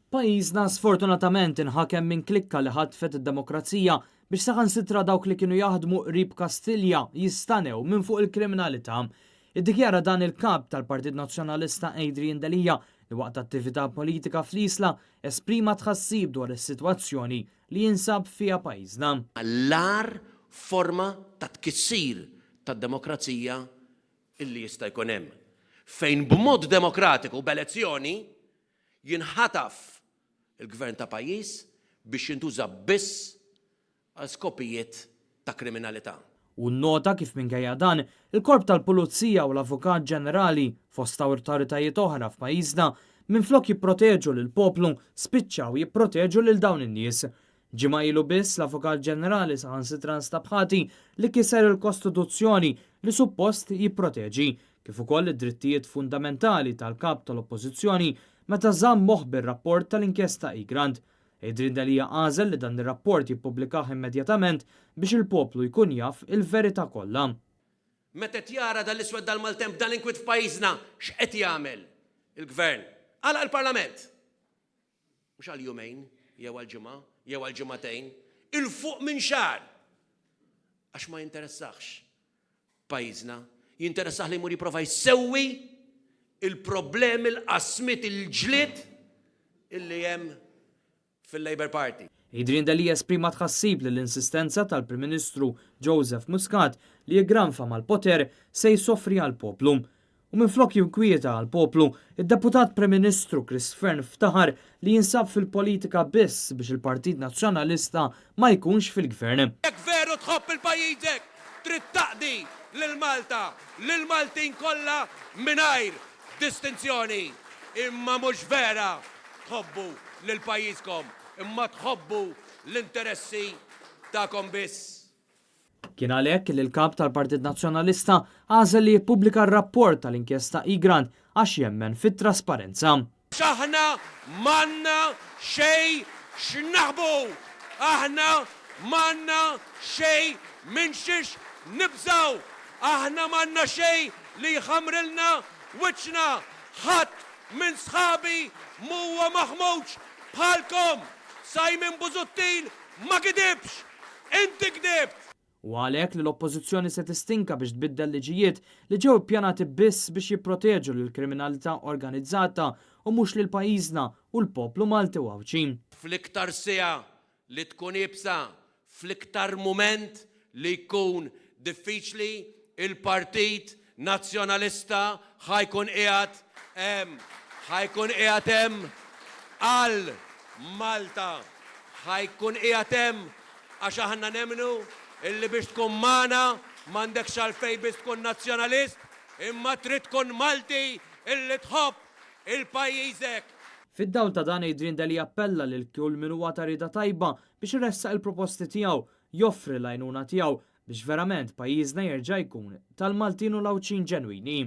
Pajjiżna sfortunatament inħakem minn klikka li ħatfet id-demokrazija biex saħansitra dawk li kienu jaħdmu qrib Kastilja jistanew minn fuq il-kriminalità. Iddikjara dan il-kap tal-Partit Nazzjonalista Adrian Delija li waqt attività politika fl-Isla esprima tħassib dwar is-sitwazzjoni li jinsab fiha pajjiżna. L-ar forma ta' tkissir tad-demokrazija illi jista' jkun hemm. Fejn b'mod demokratiku b'elezzjoni jinħataf il-gvern ta' pajjiż biex jintuża biss għal skopijiet ta' kriminalità. U nnota kif minkejja dan, il-Korp tal-Pulizija u l-Avukat Ġenerali fost awtoritajiet oħra f'pajjiżna minflok jipproteġu lil poplu spiċċaw jipproteġu lil dawn in-nies. Ġimgħa ilu biss l-Avukat Ġenerali saħansitra nstabħati li kiser il-Kostituzzjoni li suppost jipproteġi kif ukoll id-drittijiet fundamentali tal-kap tal-Oppożizzjoni meta żamm moħħ bir-rapport tal-inkjesta Igrand. Adrian Delija għażel li dan ir-rapport jippubblikah immedjatament biex il-poplu jkun jaf il-verità kollha. Meta jara dal-iswed dal-maltemp dal-inkwit f'pajjiżna x'qed jagħmel il-gvern għal il-Parlament. Mhux għal jumejn, jew għal ġimgħa, jew għal ġimagħtejn, il-fuq minn xahar. Għax ma jinteressax pajjiżna, jinteressaħ li jmur jipprova jsewwi il-problemi l-qasmit il-ġlied illi hemm fil-Labour Party. Adrian Delija esprima tħassib li l-insistenza tal-Prim Ministru Joseph Muscat li jgranfa mal-poter se jsofri għal-poplu. U minflok jinkwieta għal-poplu, id-deputat Prim Ministru Chris Fearn ftaħar li jinsab fil-politika biss biex il-Partit Nazzjonalista ma jkunx fil-gvern. Jekk veru tħobb il-pajjiżek, trid taqdi lil-Malta, lil-Maltin kollha mingħajr distinzjoni. Imma mhux vera tħobbu lil pajjiżkom, imma tħobbu l-interessi tagħkom biss. Kien għalhekk li l-kap tal-Partit Nazzjonalista għażel li jippubblika r-rapport tal-inkjesta Igrand għax jemmen fit-trasparenza. Aħna m'għandna xejn x'naħbu, aħna m'għandna xejn minn xiex nibżaw, aħna m'għandna xejn li jħamrilna wiċċna, ħadd minn sħabi muwa maħmux bħalkom, Simon Busuttil ma kidibx, inti kdibt. U għalhekk li l-Oppożizzjoni se tistinka biex tbiddel liġijiet li ġew ippjanati biss biex jipproteġu lill-kriminalità organizzata u mhux lil pajjiżna u l-poplu Malti wawċi. Fl-iktar sija li tkun ibsa, fl-iktar mument li jkun diffiċli il-Partit Nazzjonalista ħajkun qiegħed hemm għal Malta, ħajkun qiegħed hemm għax aħna nemmnu illi biex tkun magħna m'għandekx għalfejn biex tkun nazzjonalist, imma trid tkun Malti illi tħobb il-pajjiżek. Fid-dawl ta' dan Adrian Delija appella lil kull min huwa ta' rieda tajba biex iressaq il-proposti tiegħu, joffri l-għajnuna tiegħu biex verament pajjiżna jerġa' jkun tal-Maltin u l-Awċin ġenwini.